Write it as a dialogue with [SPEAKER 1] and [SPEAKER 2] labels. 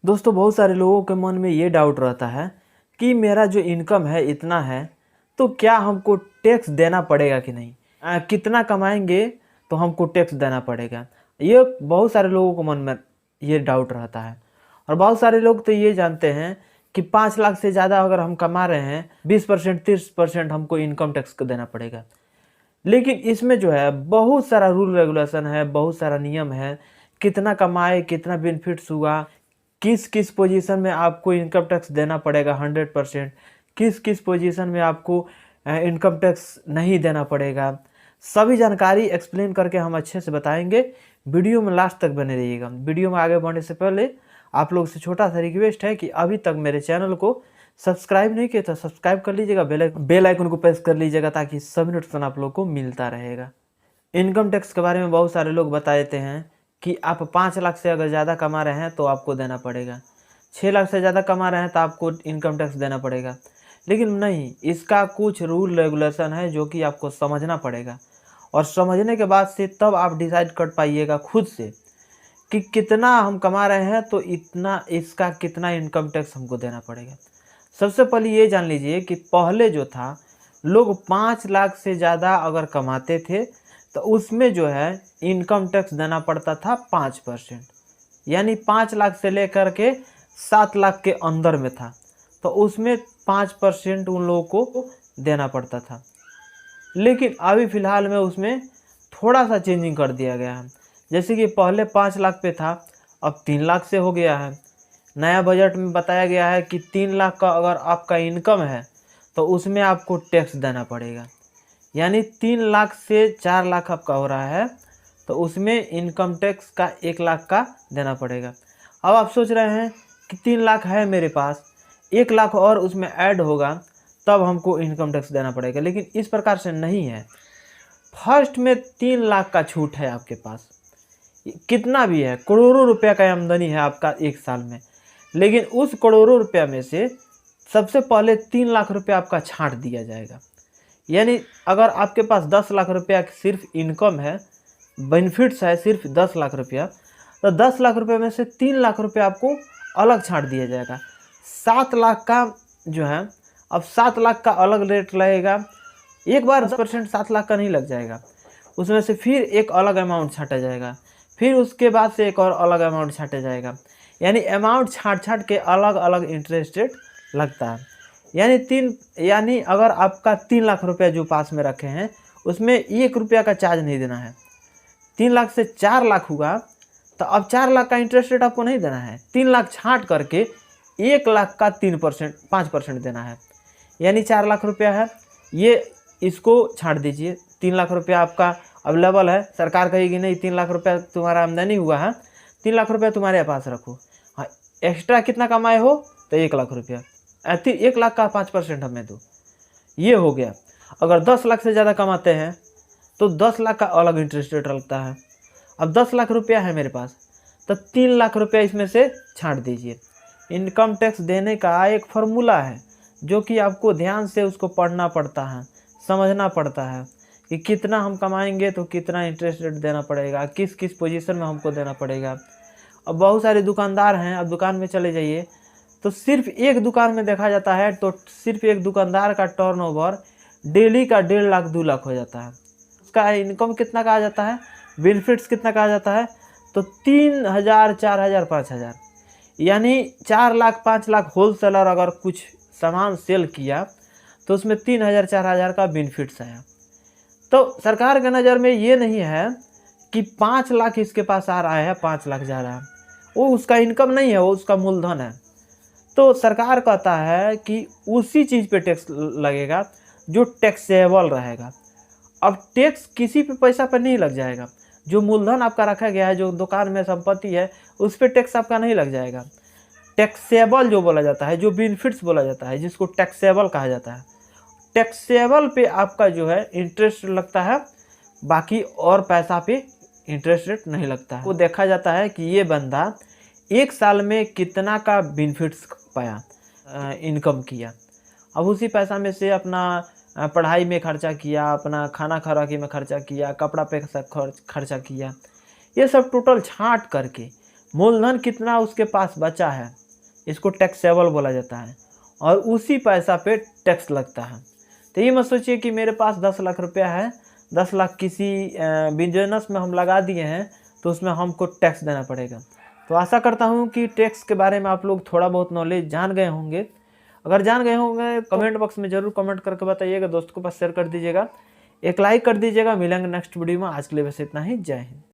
[SPEAKER 1] दोस्तों बहुत सारे लोगों के मन में ये डाउट रहता है कि मेरा जो इनकम है इतना है, तो क्या हमको टैक्स देना पड़ेगा कि नहीं। कितना कमाएंगे तो हमको टैक्स देना पड़ेगा। ये बहुत सारे लोगों को मन में ये डाउट रहता है। और बहुत सारे लोग तो ये जानते हैं कि 5 लाख से ज़्यादा अगर हम कमा रहे हैं 20% 30% हमको इनकम टैक्स को देना पड़ेगा। लेकिन इसमें जो है बहुत सारा रूल रेगुलेशन है, बहुत सारा नियम है। कितना कमाए, कितना बेनिफिट्स हुआ, किस किस पोजीशन में आपको इनकम टैक्स देना पड़ेगा 100%, किस किस पोजीशन में आपको इनकम टैक्स नहीं देना पड़ेगा, सभी जानकारी एक्सप्लेन करके हम अच्छे से बताएंगे। वीडियो में लास्ट तक बने रहिएगा। वीडियो में आगे बढ़ने से पहले आप लोग से छोटा सा रिक्वेस्ट है कि अभी तक मेरे चैनल को सब्सक्राइब नहीं किया तो सब्सक्राइब कर लीजिएगा, बेल आइकन को प्रेस कर लीजिएगा ताकि सब नोटिफिकेशन आप लोग को मिलता रहेगा। इनकम टैक्स के बारे में बहुत सारे लोग बता देते हैं कि आप 5 लाख से अगर ज़्यादा कमा रहे हैं तो आपको देना पड़ेगा, 6 लाख से ज़्यादा कमा रहे हैं तो आपको इनकम टैक्स देना पड़ेगा। लेकिन नहीं, इसका कुछ रूल रेगुलेशन है जो कि आपको समझना पड़ेगा। और समझने के बाद से तब आप डिसाइड कर पाइएगा खुद से कि कितना हम कमा रहे हैं तो इतना इसका कितना इनकम टैक्स हमको देना पड़ेगा। सबसे पहले ये जान लीजिए कि पहले जो था, लोग 5 लाख से ज़्यादा अगर कमाते थे तो उसमें जो है इनकम टैक्स देना पड़ता था 5%, यानी 5 लाख से लेकर के 7 लाख के अंदर में था तो उसमें 5% उन लोगों को देना पड़ता था। लेकिन अभी फ़िलहाल में उसमें थोड़ा सा चेंजिंग कर दिया गया है। जैसे कि पहले 5 लाख पे था, अब 3 लाख से हो गया है। नया बजट में बताया गया है कि 3 लाख का अगर आपका इनकम है तो उसमें आपको टैक्स देना पड़ेगा, यानी 3 लाख से 4 लाख आपका हो रहा है तो उसमें इनकम टैक्स का 1 लाख का देना पड़ेगा। अब आप सोच रहे हैं कि 3 लाख है मेरे पास, 1 लाख और उसमें ऐड होगा तब हमको इनकम टैक्स देना पड़ेगा। लेकिन इस प्रकार से नहीं है। फर्स्ट में 3 लाख का छूट है आपके पास, कितना भी है, करोड़ों रुपया का आमदनी है आपका एक साल में। लेकिन उस करोड़ों रुपया में से सबसे पहले 3 लाख रुपया आपका छांट दिया जाएगा। यानी अगर आपके पास 10 लाख रुपया सिर्फ इनकम है, बेनिफिट्स है सिर्फ 10 लाख रुपया, तो 10 लाख रुपये में से 3 लाख रुपया आपको अलग छांट दिया जाएगा। 7 लाख का जो है, अब 7 लाख का अलग रेट लगेगा। एक बार 10% 7 लाख का नहीं लग जाएगा, उसमें से फिर एक अलग अमाउंट छांटा जाएगा, फिर उसके बाद से एक और अलग अमाउंट छांटा जाएगा। यानी अमाउंट छांट के अलग अलग इंटरेस्ट रेट लगता है। यानी अगर आपका 3 लाख रुपया जो पास में रखे हैं उसमें 1 रुपया का चार्ज नहीं देना है। 3 लाख से 4 लाख हुआ तो अब 4 लाख का इंटरेस्ट रेट आपको नहीं देना है, 3 लाख छांट करके 1 लाख का 5% देना है। यानी 4 लाख रुपया है, ये इसको छांट दीजिए। 3 लाख रुपया आपका अवेलेबल है, सरकार कहेगी नहीं 3 लाख रुपया तुम्हारा आमदनी हुआ है, 3 लाख रुपया तुम्हारे पास रखो। हाँ, एक्स्ट्रा कितना कमाए हो तो 1 लाख रुपया, 1 लाख का 5% हमें दो, ये हो गया। अगर 10 लाख से ज़्यादा कमाते हैं तो 10 लाख का अलग इंटरेस्ट रेट लगता है। अब 10 लाख रुपया है मेरे पास तो 3 लाख रुपया इसमें से छांट दीजिए। इनकम टैक्स देने का एक फार्मूला है जो कि आपको ध्यान से उसको पढ़ना पड़ता है, समझना पड़ता है कि कितना हम कमाएंगे तो कितना इंटरेस्ट रेट देना पड़ेगा, किस किस पोजीशन में हमको देना पड़ेगा। अब बहुत सारे दुकानदार हैं, अब दुकान में चले जाइए तो सिर्फ एक दुकान में देखा जाता है तो सिर्फ एक दुकानदार का टर्नओवर डेली का 1.5 लाख 2 लाख हो जाता है। उसका इनकम कितना कहा जाता है, बेनिफिट्स कितना कहा जाता है, तो 3,000 4,000 5,000, यानी 4 लाख 5 लाख होलसेलर अगर कुछ सामान सेल किया तो उसमें 3,000 4,000 का बेनिफिट्स आया। तो सरकार के नज़र में ये नहीं है कि 5 लाख इसके पास आ रहा है 5 लाख जा रहा है, वो उसका इनकम नहीं है, वो उसका मूलधन है। तो सरकार कहता है कि उसी चीज़ पे टैक्स लगेगा जो टैक्सेबल रहेगा। अब टैक्स किसी पे पैसा पर नहीं लग जाएगा, जो मूलधन आपका रखा गया है, जो दुकान में संपत्ति है, उस पर टैक्स आपका नहीं लग जाएगा। टैक्सेबल जो बोला जाता है, जो बेनिफिट्स बोला जाता है, जिसको टैक्सेबल कहा जाता है, टैक्सेबल पे आपका जो है इंटरेस्ट लगता है, बाकी और पैसा पे इंटरेस्ट रेट नहीं लगता है। वो देखा जाता है कि ये बंदा एक साल में कितना का बेनिफिट्स पाया, इनकम किया। अब उसी पैसा में से अपना पढ़ाई में खर्चा किया, अपना खाना खराकी में खर्चा किया, कपड़ा पे खर्चा किया, ये सब टोटल छांट करके मूलधन कितना उसके पास बचा है, इसको टैक्सेबल बोला जाता है, और उसी पैसा पे टैक्स लगता है। तो ये मत सोचिए कि मेरे पास 10 लाख रुपया है, 10 लाख किसी बिजनेस में हम लगा दिए हैं तो उसमें हमको टैक्स देना पड़ेगा। तो आशा करता हूँ कि टैक्स के बारे में आप लोग थोड़ा बहुत नॉलेज जान गए होंगे। अगर जान गए होंगे कमेंट बॉक्स में ज़रूर कमेंट करके बताइएगा, दोस्तों के पास शेयर कर दीजिएगा, एक लाइक कर दीजिएगा। मिलेंगे नेक्स्ट वीडियो में, आज के लिए बस इतना ही। जय हिंद।